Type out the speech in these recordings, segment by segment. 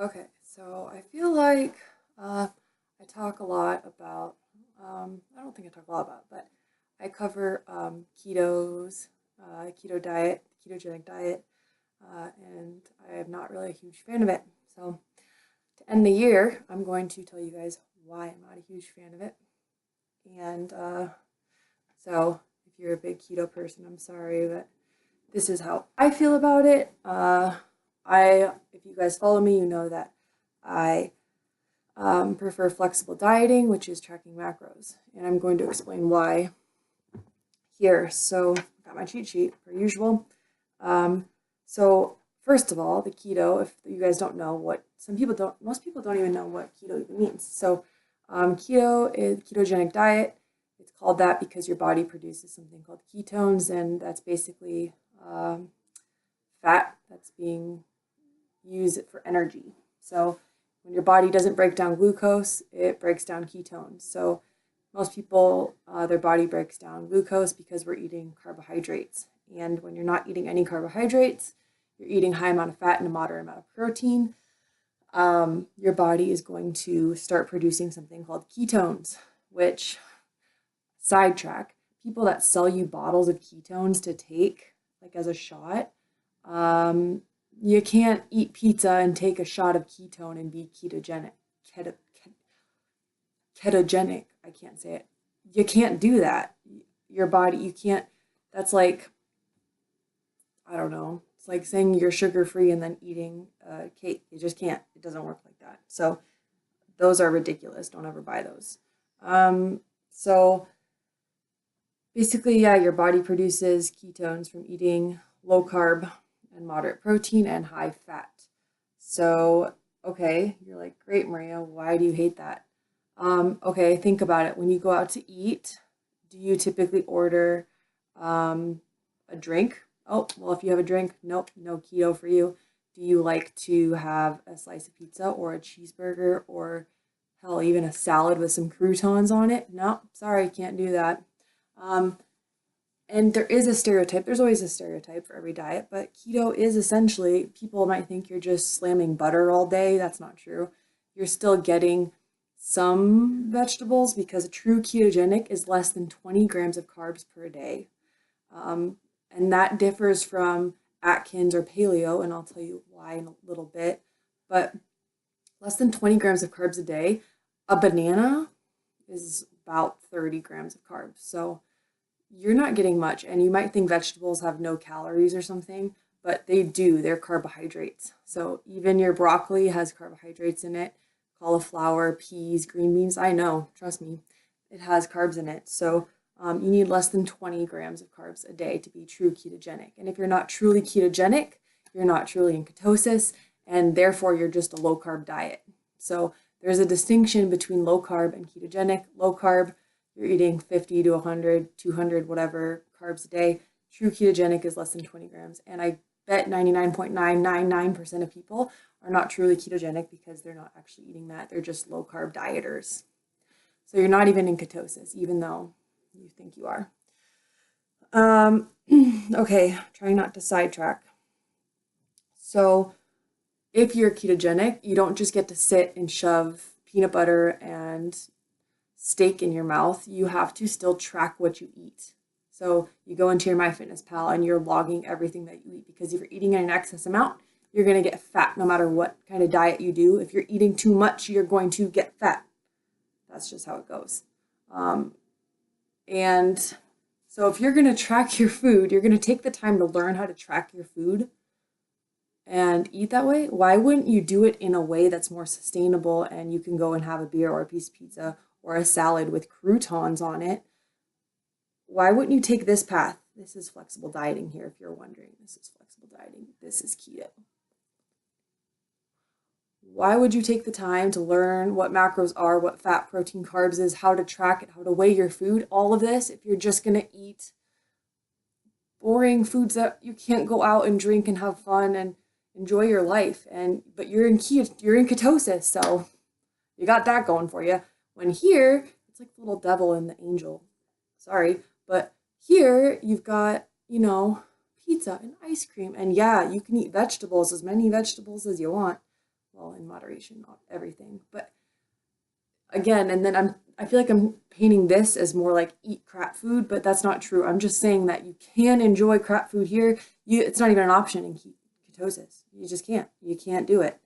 Okay, so I feel like I talk a lot about, I don't think I talk a lot about, but I cover keto diet, ketogenic diet, and I am not really a huge fan of it. So to end the year, I'm going to tell you guys why I'm not a huge fan of it. And so if you're a big keto person, I'm sorry, but this is how I feel about it. If you guys follow me, you know that I prefer flexible dieting, which is tracking macros. And I'm going to explain why here. So I've got my cheat sheet per usual. Um, so first of all, the keto, if you guys don't know what, most people don't even know what keto even means. So keto is ketogenic diet. It's called that because your body produces something called ketones, and that's basically fat that's being used for energy. So when your body doesn't break down glucose, it breaks down ketones. So most people, their body breaks down glucose because we're eating carbohydrates. And when you're not eating any carbohydrates, you're eating high amount of fat and a moderate amount of protein, your body is going to start producing something called ketones, which, sidetrack, people that sell you bottles of ketones to take, like as a shot, you can't eat pizza and take a shot of ketone and be ketogenic. Keto, ketogenic, I can't say it. You can't do that. Your body, you can't, that's like, I don't know, it's like saying you're sugar free and then eating cake. You just can't. It doesn't work like that. So those are ridiculous. Don't ever buy those. So basically, yeah, your body produces ketones from eating low carb and moderate protein and high fat. So, okay, you're like, great, Maria, why do you hate that? Okay, think about it. When you go out to eat, do you typically order a drink? Oh, well, if you have a drink, nope, no keto for you. Do you like to have a slice of pizza or a cheeseburger or hell, even a salad with some croutons on it? No, sorry, can't do that. Um, and there is a stereotype, there's always a stereotype for every diet, but keto is essentially, people might think you're just slamming butter all day. That's not true. You're still getting some vegetables because a true ketogenic is less than 20 grams of carbs per day. Um, and that differs from Atkins or paleo, and I'll tell you why in a little bit. But less than 20 grams of carbs a day, a banana is about 30 grams of carbs. So you're not getting much. And you might think vegetables have no calories or something, but they do. They're carbohydrates. So even your broccoli has carbohydrates in it, cauliflower, peas, green beans. I know, trust me, it has carbs in it. So you need less than 20 grams of carbs a day to be true ketogenic. And if you're not truly ketogenic, you're not truly in ketosis, and therefore you're just a low carb diet. So there's a distinction between low carb and ketogenic. Low carb, you're eating 50 to 100, 200, whatever carbs a day. True ketogenic is less than 20 grams. And I bet 99.999% of people are not truly ketogenic because they're not actually eating that. They're just low carb dieters. So you're not even in ketosis, even though you think you are. Okay, trying not to sidetrack. So if you're ketogenic, you don't just get to sit and shove peanut butter and steak in your mouth. You have to still track what you eat. So you go into your MyFitnessPal and you're logging everything that you eat, because if you're eating in an excess amount, you're going to get fat no matter what kind of diet you do. If you're eating too much, you're going to get fat. That's just how it goes. And so if you're going to track your food, you're going to take the time to learn how to track your food and eat that way. Why wouldn't you do it in a way that's more sustainable and you can go and have a beer or a piece of pizza or a salad with croutons on it? Why wouldn't you take this path? This is flexible dieting here, if you're wondering. This is flexible dieting. This is keto. Why would you take the time to learn what macros are, what fat, protein, carbs is, how to track it, how to weigh your food, all of this, if you're just going to eat boring foods that you can't go out and drink and have fun and enjoy your life? But you're in ketosis, so you got that going for you. When here, it's like the little devil and the angel. Sorry, but here you've got, pizza and ice cream. And yeah, you can eat vegetables, as many vegetables as you want. well, in moderation, not everything. But again, and then I feel like I'm painting this as more like eat crap food, but that's not true. I'm just saying that you can enjoy crap food here. It's not even an option in ketosis. You just can't. You can't do it.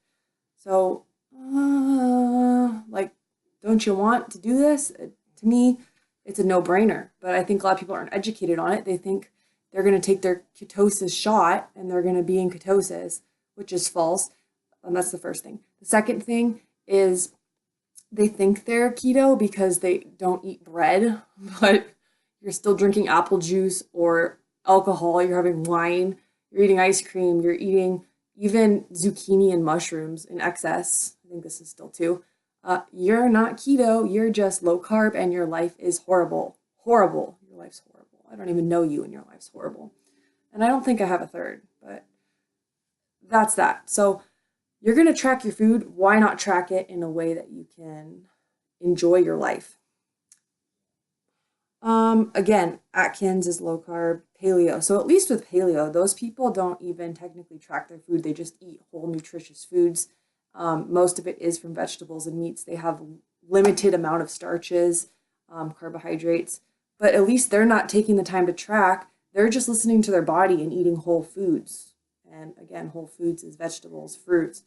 So, like, don't you want to do this? To me, it's a no-brainer. But I think a lot of people aren't educated on it. They think they're going to take their ketosis shot and they're going to be in ketosis, which is false. And that's the first thing. The second thing is they think they're keto because they don't eat bread, but you're still drinking apple juice or alcohol, you're having wine, you're eating ice cream, you're eating even zucchini and mushrooms in excess. I think this is still too. You're not keto, you're just low carb and your life is horrible. Horrible. Your life's horrible. I don't even know you and your life's horrible. And I don't think I have a third, but that's that. So you're going to track your food. Why not track it in a way that you can enjoy your life? Again, Atkins is low carb, paleo. So at least with paleo, those people don't even technically track their food. They just eat whole nutritious foods. Most of it is from vegetables and meats. They have limited amount of starches, carbohydrates, but at least they're not taking the time to track. They're just listening to their body and eating whole foods. And again, whole foods is vegetables, fruits,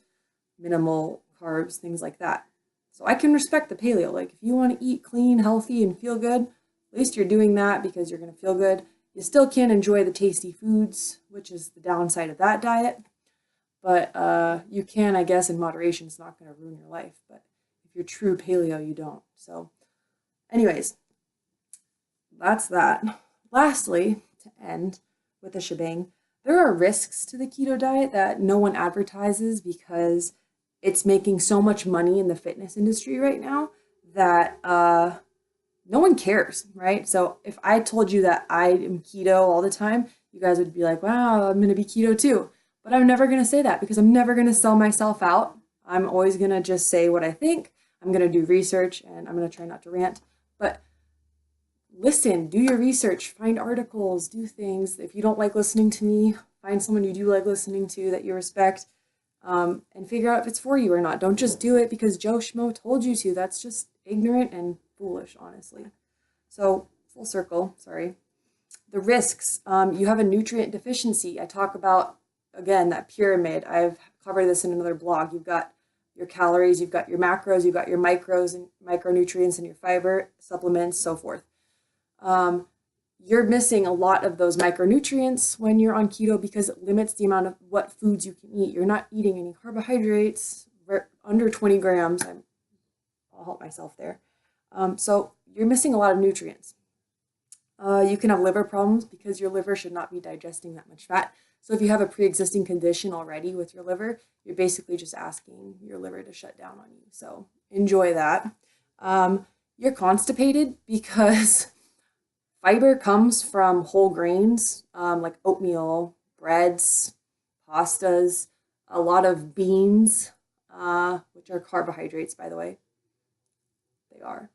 minimal carbs, things like that. So I can respect the paleo. Like if you want to eat clean, healthy, and feel good, at least you're doing that because you're going to feel good. You still can enjoy the tasty foods, which is the downside of that diet. But you can, I guess, in moderation. It's not going to ruin your life. But if you're true paleo, you don't. So anyways, that's that. Lastly, to end with a shebang, there are risks to the keto diet that no one advertises because it's making so much money in the fitness industry right now that no one cares, right? So if I told you that I am keto all the time, you guys would be like, wow, I'm going to be keto too. But I'm never going to say that because I'm never going to sell myself out. I'm always going to just say what I think. I'm going to do research and I'm going to try not to rant. But listen, do your research, find articles, do things. If you don't like listening to me, find someone you do like listening to that you respect, and figure out if it's for you or not. Don't just do it because Joe Schmo told you to. That's just ignorant and foolish, honestly. So, full circle, sorry. The risks, you have a nutrient deficiency. I talk about, again, that pyramid. I've covered this in another blog. You've got your calories, you've got your macros, you've got your micros and micronutrients and your fiber, supplements, so forth. You're missing a lot of those micronutrients when you're on keto because it limits the amount of what foods you can eat. You're not eating any carbohydrates, under 20 grams. I'll help myself there. So you're missing a lot of nutrients. You can have liver problems because your liver should not be digesting that much fat. So if you have a pre-existing condition already with your liver, you're basically just asking your liver to shut down on you. So enjoy that. You're constipated because fiber comes from whole grains, like oatmeal, breads, pastas, a lot of beans, which are carbohydrates, by the way. They are.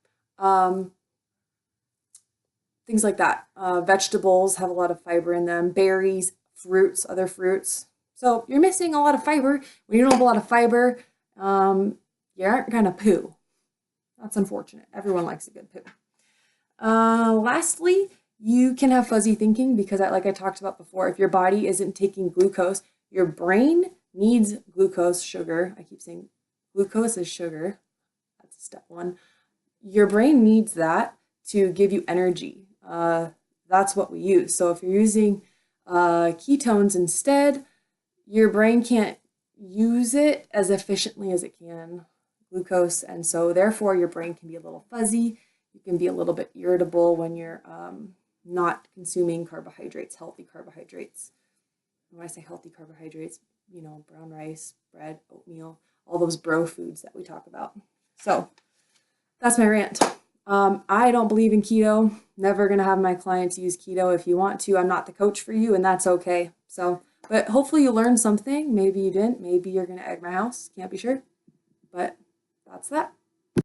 Things like that. Vegetables have a lot of fiber in them. Berries, fruits, other fruits. So you're missing a lot of fiber. When you don't have a lot of fiber, you aren't going to poo. That's unfortunate. Everyone likes a good poo. Lastly, you can have fuzzy thinking because like I talked about before, if your body isn't taking glucose, your brain needs glucose, sugar. I keep saying glucose is sugar. That's step one. Your brain needs that to give you energy. That's what we use. So if you're using ketones instead, your brain can't use it as efficiently as it can glucose. And so therefore your brain can be a little fuzzy. You can be a little bit irritable when you're not consuming carbohydrates, healthy carbohydrates. When I say healthy carbohydrates, you know, brown rice, bread, oatmeal, all those bro foods that we talk about. So that's my rant. I don't believe in keto. Never going to have my clients use keto. If you want to, I'm not the coach for you, and that's okay. So, but hopefully you learned something. Maybe you didn't. Maybe you're going to egg my house. Can't be sure. But that's that.